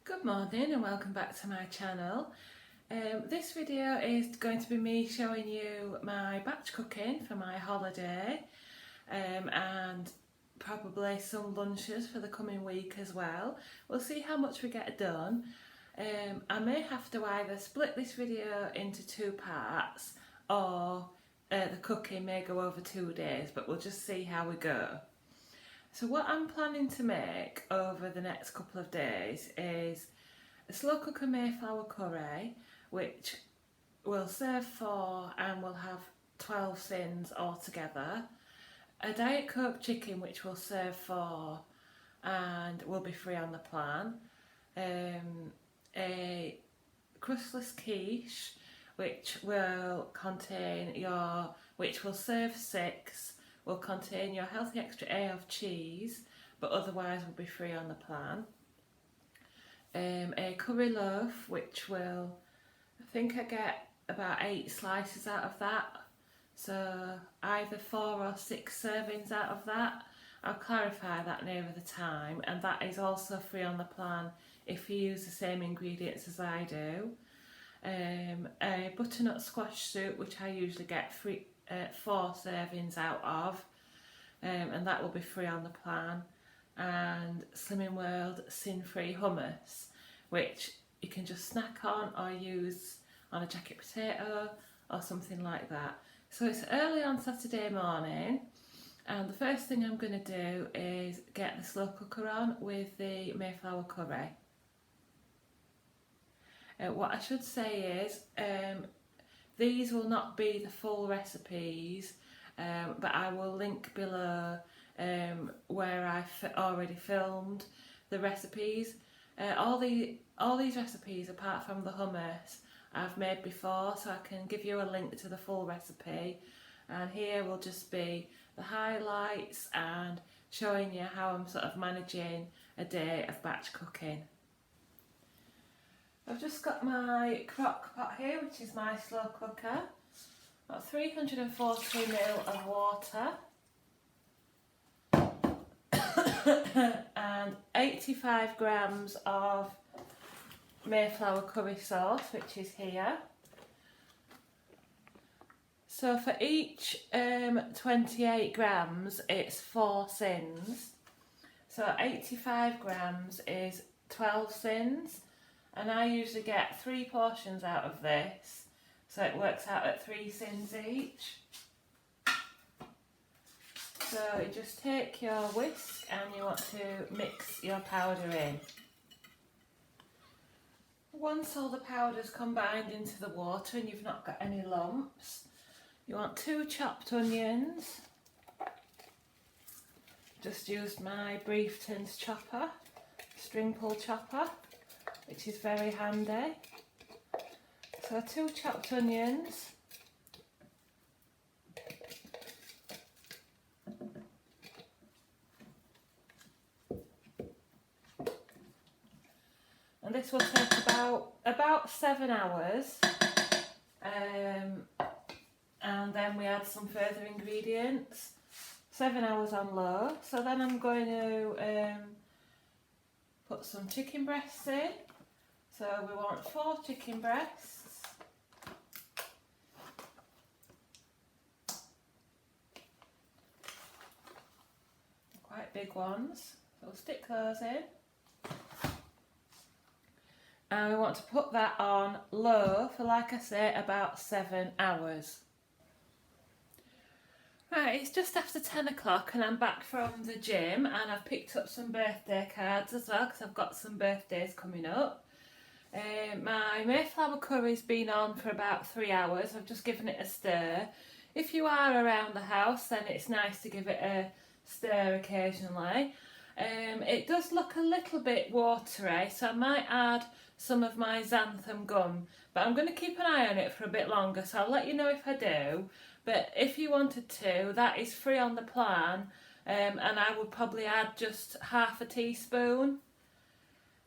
Good morning and welcome back to my channel. This video is going to be me showing you my batch cooking for my holiday and probably some lunches for the coming week as well. We'll see how much we get done. I may have to either split this video into two parts or the cooking may go over 2 days, but we'll just see how we go. So what I'm planning to make over the next couple of days is a slow cooker Mayflower curry, which will serve 4 and will have 12 sins altogether. A Diet Coke chicken, which will serve 4 and will be free on the plan. A crustless quiche, which will serve 6. Will contain your healthy extra A of cheese, but otherwise will be free on the plan. A curry loaf, which will, I think I get about 8 slices out of that, so either 4 or 6 servings out of that. I'll clarify that nearer the time, and that is also free on the plan if you use the same ingredients as I do. A butternut squash soup, which I usually get 4 servings out of, and that will be free on the plan. And Slimming World sin-free hummus, which you can just snack on or use on a jacket potato or something like that. So it's early on Saturday morning, and the first thing I'm going to do is get the slow cooker on with the Mayflower curry. What I should say is these will not be the full recipes, but I will link below where I've already filmed the recipes. All these recipes, apart from the hummus, I've made before, so I can give you a link to the full recipe. And here will just be the highlights and showing you how I'm sort of managing a day of batch cooking. I've just got my crock pot here, which is my slow cooker. Got 340 ml of water and 85 grams of Mayflower curry sauce, which is here. So for each 28 grams, it's 4 sins. So 85 grams is 12 sins. And I usually get 3 portions out of this, so it works out at 3 sins each. So you just take your whisk and you want to mix your powder in. Once all the powder's combined into the water and you've not got any lumps, you want 2 chopped onions. Just used my Briefton's chopper, string pull chopper, which is very handy. So 2 chopped onions, and this will take about 7 hours, and then we add some further ingredients. 7 hours on low. So then I'm going to put some chicken breasts in. So we want 4 chicken breasts. Quite big ones. So we'll stick those in. And we want to put that on low for, like I say, about 7 hours. Right, it's just after 10 o'clock and I'm back from the gym, and I've picked up some birthday cards as well because I've got some birthdays coming up. My Mayflower curry's been on for about 3 hours. I've just given it a stir. If you are around the house, then it's nice to give it a stir occasionally. It does look a little bit watery, so I might add some of my xanthan gum, but I'm going to keep an eye on it for a bit longer, so I'll let you know if I do. But if you wanted to, that is free on the plan, and I would probably add just half a teaspoon.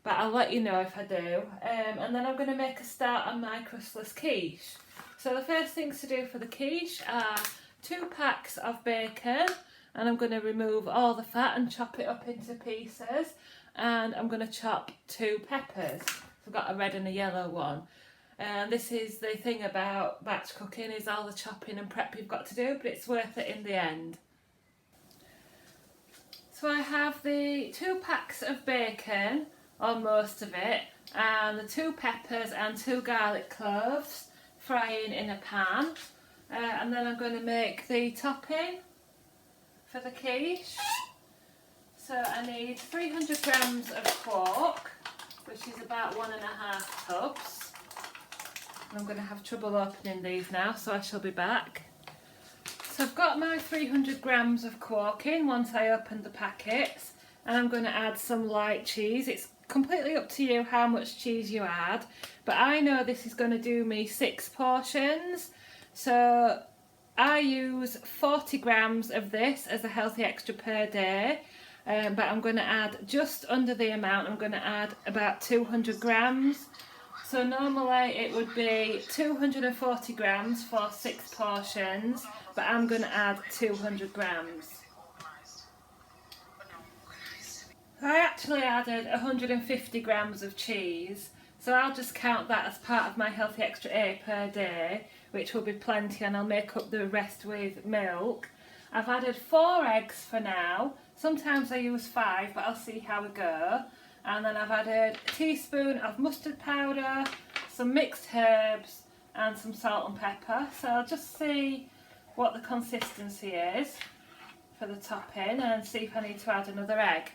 But I'll let you know if I do. And then I'm going to make a start on my crustless quiche. So the first things to do for the quiche are 2 packs of bacon, and I'm going to remove all the fat and chop it up into pieces. and I'm going to chop 2 peppers. I've got a red and a yellow one. And this is the thing about batch cooking, is all the chopping and prep you've got to do, but it's worth it in the end. So I have the 2 packs of bacon, or most of it, and the 2 peppers and 2 garlic cloves frying in a pan. And then I'm going to make the topping for the quiche. So I need 300 grams of quark, which is about 1.5 tubs. I'm going to have trouble opening these now, so I shall be back. So I've got my 300 grams of quark in once I opened the packets, and I'm going to add some light cheese. It's completely up to you how much cheese you add, but I know this is going to do me 6 portions, so I use 40 grams of this as a healthy extra per day, but I'm going to add just under the amount. I'm going to add about 200 grams. So normally it would be 240 grams for 6 portions, but I'm going to add 200 grams. I actually added 150 grams of cheese, so I'll just count that as part of my healthy extra A per day, which will be plenty, and I'll make up the rest with milk. I've added 4 eggs for now. Sometimes I use 5, but I'll see how we go. And then I've added a teaspoon of mustard powder, some mixed herbs and some salt and pepper. So I'll just see what the consistency is for the topping and see if I need to add another egg.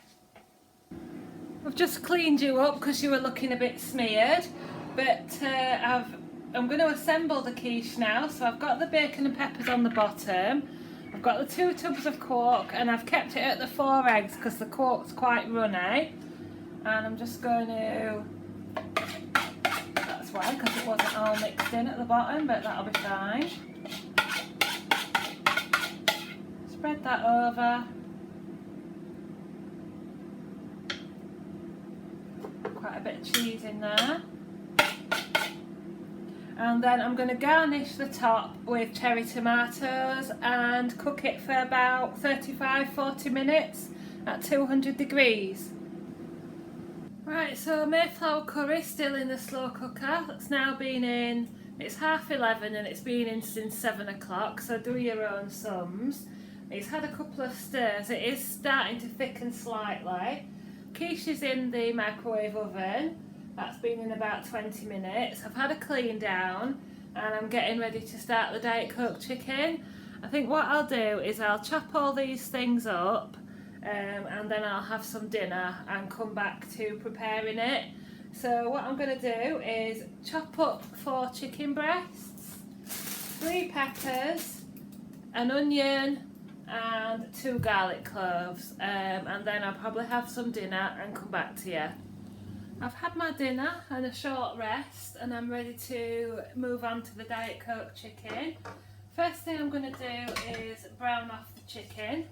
I've just cleaned you up because you were looking a bit smeared, but I'm going to assemble the quiche now. So I've got the bacon and peppers on the bottom. I've got the 2 tubs of quark, and I've kept it at the 4 eggs because the quark's quite runny. And I'm just going to, that's why, because it wasn't all mixed in at the bottom, but that'll be fine. Spread that over. Quite a bit of cheese in there. And then I'm going to garnish the top with cherry tomatoes and cook it for about 35-40 minutes at 200 degrees. Right, so Mayflower curry still in the slow cooker. That's now been in, it's 11:30 and it's been in since 7 o'clock, so do your own sums. It's had a couple of stirs, it is starting to thicken slightly. Quiche is in the microwave oven. That's been in about 20 minutes. I've had a clean down and I'm getting ready to start the Diet Coke chicken. I think what I'll do is I'll chop all these things up and then I'll have some dinner and come back to preparing it. So what I'm going to do is chop up 4 chicken breasts, 3 peppers, an onion and 2 garlic cloves, and then I'll probably have some dinner and come back to you. I've had my dinner and a short rest and I'm ready to move on to the Diet Coke chicken. First thing I'm going to do is brown off the chicken.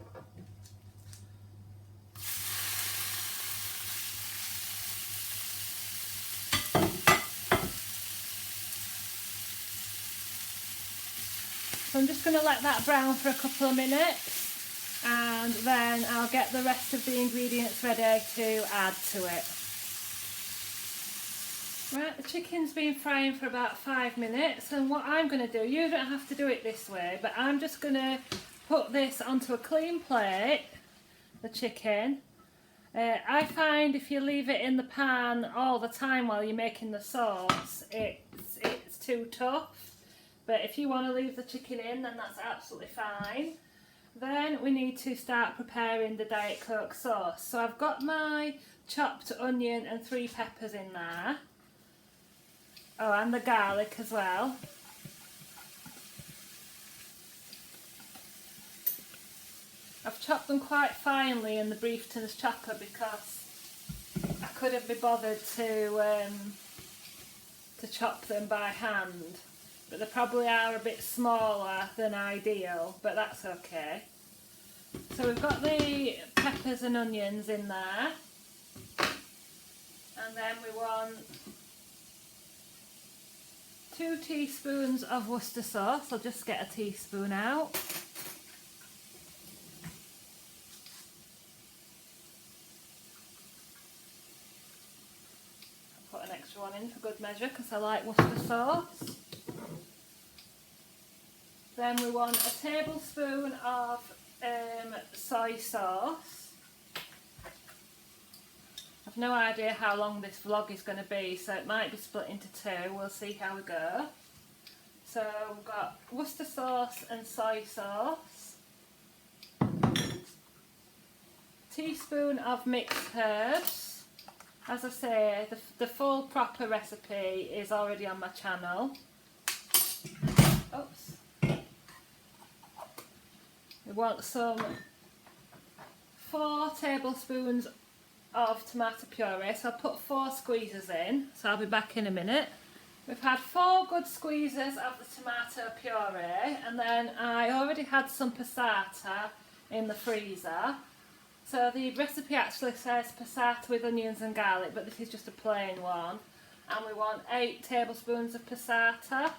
So I'm just going to let that brown for a couple of minutes and then I'll get the rest of the ingredients ready to add to it. Right, the chicken's been frying for about 5 minutes, and what I'm going to do, you don't have to do it this way, but I'm just going to put this onto a clean plate, the chicken. I find if you leave it in the pan all the time while you're making the sauce, it's too tough. But if you want to leave the chicken in, then that's absolutely fine. Then we need to start preparing the Diet Coke sauce. So I've got my chopped onion and 3 peppers in there. Oh, and the garlic as well. I've chopped them quite finely in the Briefton's chopper because I couldn't be bothered to chop them by hand. But they probably are a bit smaller than ideal, but that's okay. So we've got the peppers and onions in there. And then we want 2 teaspoons of Worcester sauce. I'll just get a teaspoon out. extra one in for good measure because I like Worcester sauce. Then we want a tablespoon of soy sauce. I've no idea how long this vlog is going to be, so it might be split into two. We'll see how we go. So we've got Worcester sauce and soy sauce. Teaspoon of mixed herbs. As I say, the full proper recipe is already on my channel. Oops. We want some 4 tablespoons of tomato puree, so I'll put 4 squeezers in, so I'll be back in a minute. We've had 4 good squeezers of the tomato puree, and then I already had some passata in the freezer. So the recipe actually says passata with onions and garlic, but this is just a plain one. And we want 8 tablespoons of passata.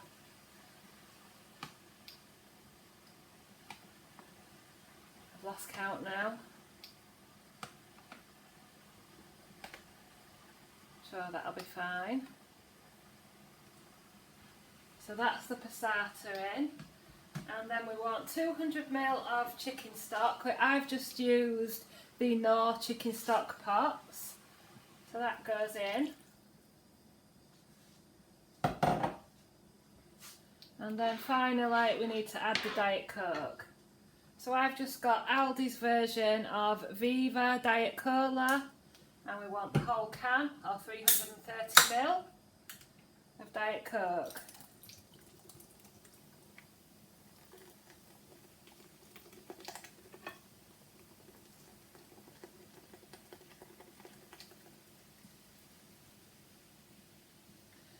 I've lost count now. Sure, that'll be fine. So that's the passata in. And then we want 200 ml of chicken stock. I've just used the Knorr chicken stock pots. So that goes in. And then finally we need to add the Diet Coke. So I've just got Aldi's version of Viva Diet Cola. And we want the whole can, or 330 ml of Diet Coke.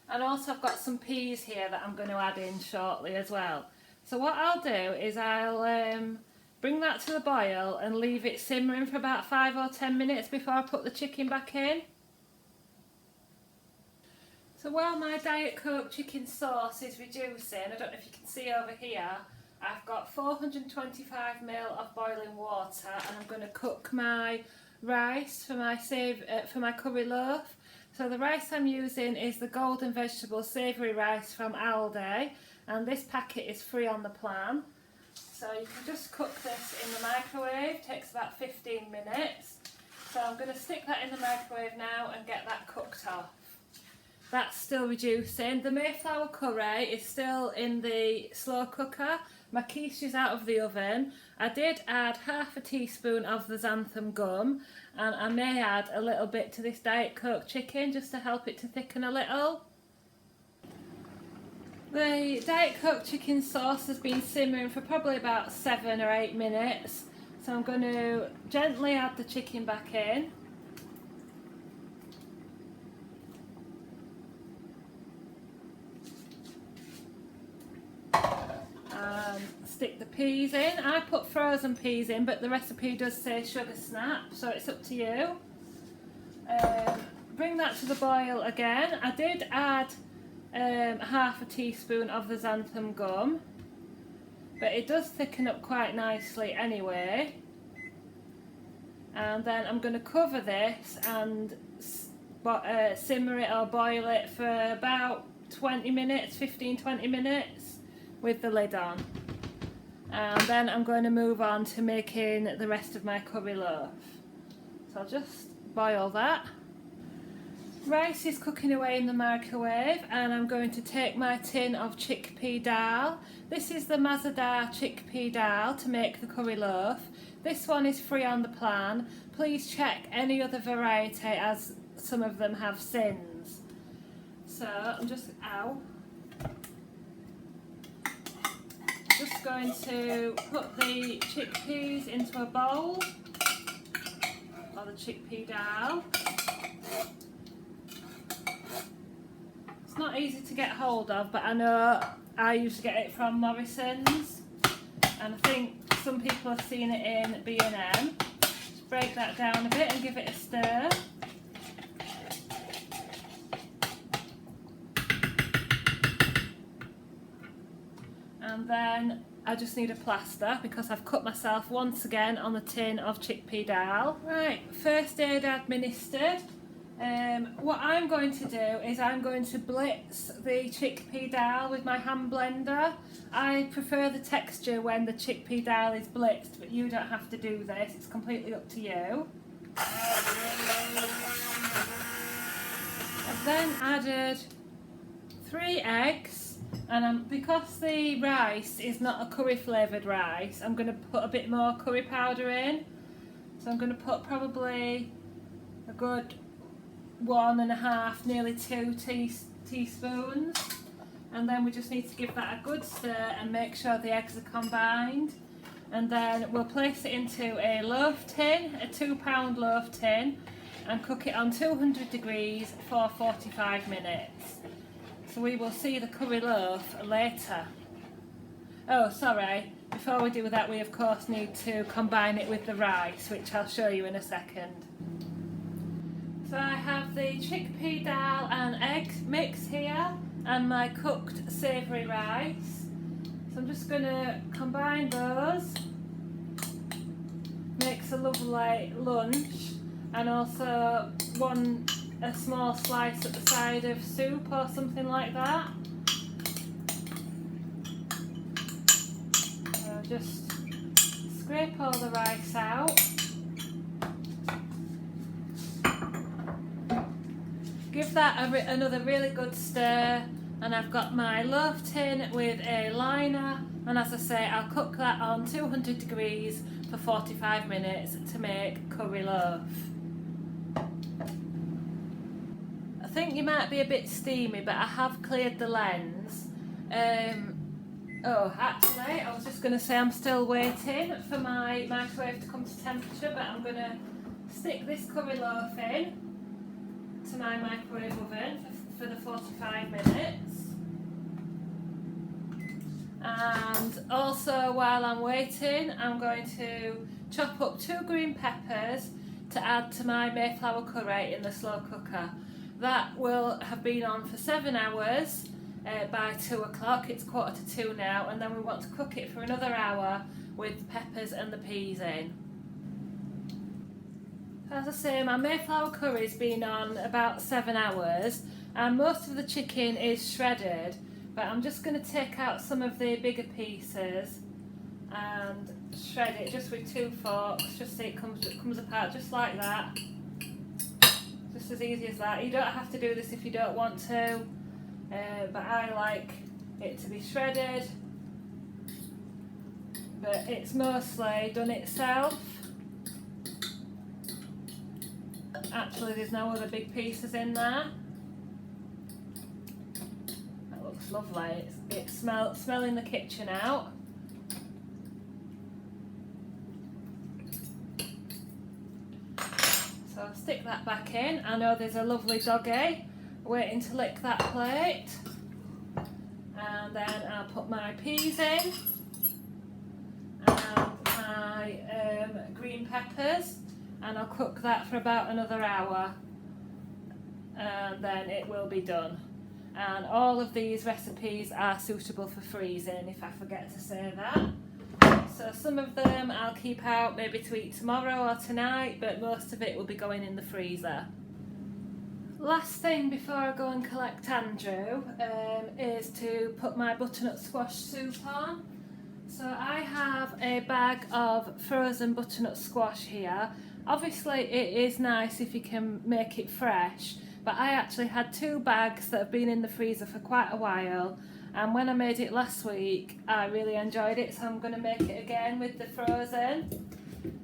And also I've got some peas here that I'm going to add in shortly as well. So what I'll do is I'll bring that to the boil and leave it simmering for about 5 or 10 minutes before I put the chicken back in. So while my Diet Coke chicken sauce is reducing, I don't know if you can see over here, I've got 425 ml of boiling water, and I'm going to cook my rice for my curry loaf. So the rice I'm using is the Golden Vegetable Savoury Rice from Aldi, and this packet is free on the plan. So you can just cook this in the microwave, it takes about 15 minutes. So I'm going to stick that in the microwave now and get that cooked off. That's still reducing. The Mayflower curry is still in the slow cooker. My quiche is out of the oven. I did add half a teaspoon of the xanthan gum, and I may add a little bit to this Diet Coke chicken just to help it to thicken a little. The Diet Coke chicken sauce has been simmering for probably about 7 or 8 minutes, so I'm going to gently add the chicken back in. Stick the peas in. I put frozen peas in, but the recipe does say sugar snap, so it's up to you. Bring that to the boil again. I did add half a teaspoon of the xanthan gum, but it does thicken up quite nicely anyway. And then I'm going to cover this and simmer it or boil it for about 20 minutes, 15-20 minutes with the lid on. And then I'm going to move on to making the rest of my curry loaf. So I'll just boil that. Rice is cooking away in the microwave, and I'm going to take my tin of chickpea dal. This is the Mazadar chickpea dal to make the curry loaf. This one is free on the plan. Please check any other variety, as some of them have sins. So I'm just going to put the chickpeas into a bowl, or the chickpea dal. It's not easy to get hold of, but I know I used to get it from Morrison's, and I think some people have seen it in B&M. Just break that down a bit and give it a stir. And then I just need a plaster because I've cut myself once again on the tin of chickpea dal. Right, first aid administered. What I'm going to do is I'm going to blitz the chickpea dal with my hand blender. I prefer the texture when the chickpea dal is blitzed, but you don't have to do this, it's completely up to you. I've then added 3 eggs, and because the rice is not a curry flavoured rice, I'm going to put a bit more curry powder in. So I'm going to put probably a good 1.5, nearly 2 teaspoons, and then we just need to give that a good stir and make sure the eggs are combined, and then we'll place it into a loaf tin, a 2-pound loaf tin, and cook it on 200 degrees for 45 minutes. So we will see the curry loaf later. Oh, sorry, before we do that we of course need to combine it with the rice, which I'll show you in a second. So I have the chickpea dal and egg mix here and my cooked savoury rice. So I'm just going to combine those. Makes a lovely lunch, and also a small slice at the side of soup or something like that. So just scrape all the rice out. Give that another really good stir, and I've got my loaf tin with a liner, and as I say I'll cook that on 200 degrees for 45 minutes to make curry loaf. I think you might be a bit steamy, but I have cleared the lens. Oh, actually I was just going to say I'm still waiting for my microwave to come to temperature, but I'm going to stick this curry loaf in to my microwave oven for the 45 minutes. And also while I'm waiting, I'm going to chop up 2 green peppers to add to my Mayflower curry in the slow cooker. That will have been on for 7 hours by 2 o'clock. It's 1:45 now, and then we want to cook it for another hour with the peppers and the peas in. As I say, my Mayflower curry's been on about 7 hours, and most of the chicken is shredded, but I'm just going to take out some of the bigger pieces and shred it just with 2 forks, just so it comes apart just like that. Just as easy as that. You don't have to do this if you don't want to, but I like it to be shredded, but it's mostly done itself. Actually, there's no other big pieces in there. That looks lovely. It's smelling the kitchen out. So I'll stick that back in. I know there's a lovely doggy waiting to lick that plate. And then I'll put my peas in and my green peppers, and I'll cook that for about another hour, and then it will be done. And all of these recipes are suitable for freezing, if I forget to say that. So some of them I'll keep out maybe to eat tomorrow or tonight, but most of it will be going in the freezer. Last thing before I go and collect Andrew is to put my butternut squash soup on. So I have a bag of frozen butternut squash here. Obviously it is nice if you can make it fresh, but I actually had 2 bags that have been in the freezer for quite a while, and when I made it last week I really enjoyed it, so I'm going to make it again with the frozen.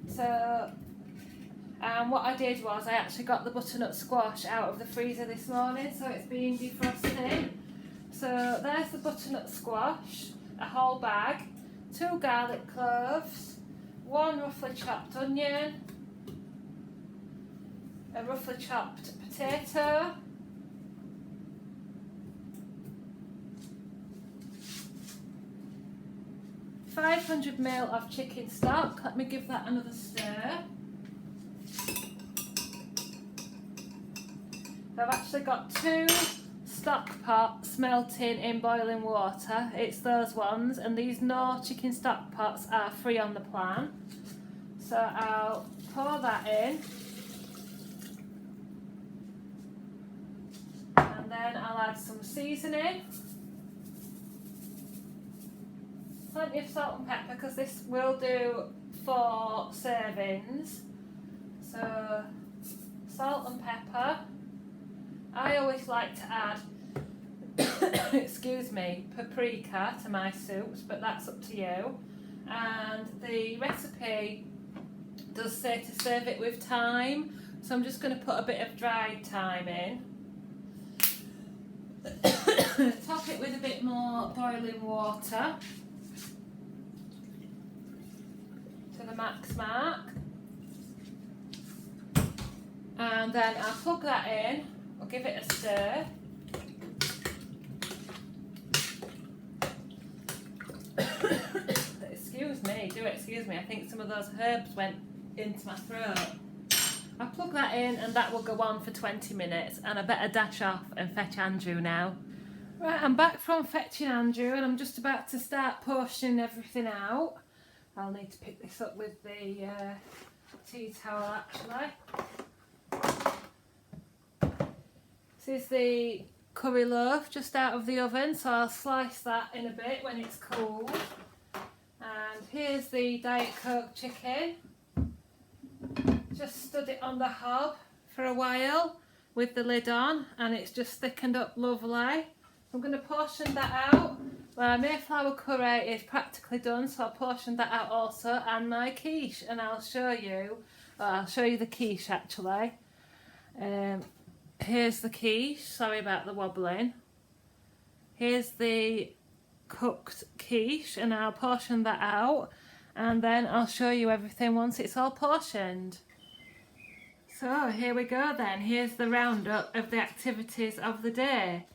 So what I did was I actually got the butternut squash out of the freezer this morning, so it's being defrosted. So there's the butternut squash, a whole bag, 2 garlic cloves, 1 roughly chopped onion, a roughly chopped potato, $500ml of chicken stock. Let me give that another stir. I've actually got 2 stock pots melting in boiling water. It's those ones, and these no chicken stock pots are free on the plan. So I'll pour that in. Then I'll add some seasoning. Plenty of salt and pepper because this will do 4 servings. So salt and pepper. I always like to add excuse me, paprika to my soups, but that's up to you. And the recipe does say to serve it with thyme, so I'm just going to put a bit of dried thyme in. Top it with a bit more boiling water to the max mark, and then I'll plug that in. I'll give it a stir. Excuse me, I think some of those herbs went into my throat. I'll plug that in and that will go on for 20 minutes, and I better dash off and fetch Andrew now. Right, I'm back from fetching Andrew and I'm just about to start portioning everything out. I'll need to pick this up with the tea towel actually. This is the curry loaf just out of the oven, so I'll slice that in a bit when it's cold. And here's the Diet Coke chicken. Just stood it on the hob for a while with the lid on and it's just thickened up lovely. I'm going to portion that out. My Mayflower curry is practically done, so I'll portion that out also, and my quiche, and I'll show you the quiche actually. Here's the quiche, sorry about the wobbling. Here's the cooked quiche and I'll portion that out, and then I'll show you everything once it's all portioned. So here we go then, here's the roundup of the activities of the day.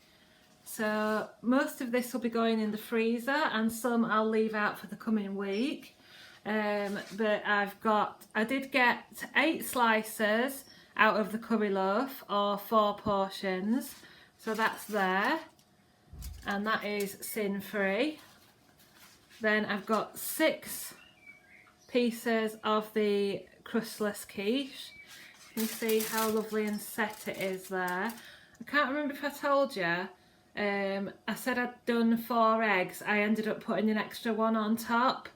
So most of this will be going in the freezer and some I'll leave out for the coming week. But I did get 8 slices out of the curry loaf, or 4 portions, so that's there, and that is sin free. Then I've got 6 pieces of the crustless quiche. You can see how lovely and set it is there. I can't remember if I told you, I said I'd done 4 eggs. I ended up putting an extra one on top.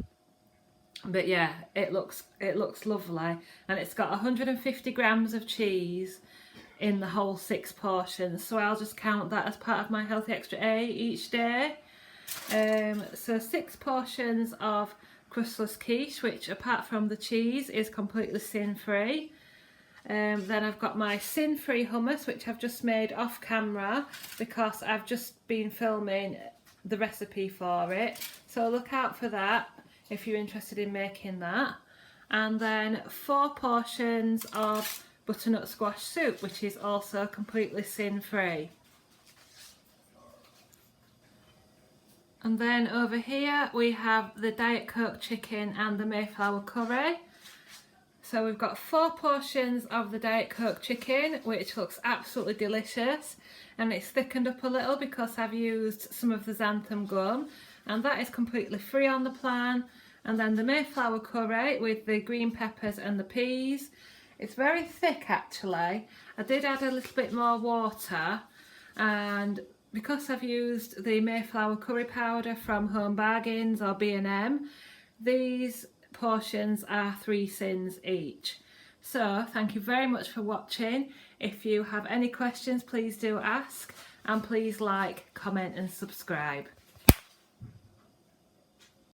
But yeah, it looks lovely, and it's got 150 grams of cheese in the whole 6 portions, so I'll just count that as part of my Healthy Extra A each day. So 6 portions of crustless quiche, which apart from the cheese is completely sin free. Then I've got my sin free hummus, which I've just made off camera because I've just been filming the recipe for it, so look out for that if you're interested in making that. And then 4 portions of butternut squash soup, which is also completely sin free. And then over here we have the Diet Coke chicken and the Mayflower curry. So we've got 4 portions of the Diet Coke chicken, which looks absolutely delicious, and it's thickened up a little because I've used some of the xanthan gum, and that is completely free on the plan. And then the Mayflower curry with the green peppers and the peas. It's very thick actually. I did add a little bit more water, and because I've used the Mayflower curry powder from Home Bargains or B&M, these portions are 3 sins each. So thank you very much for watching. If you have any questions, please do ask, and please like, comment and subscribe.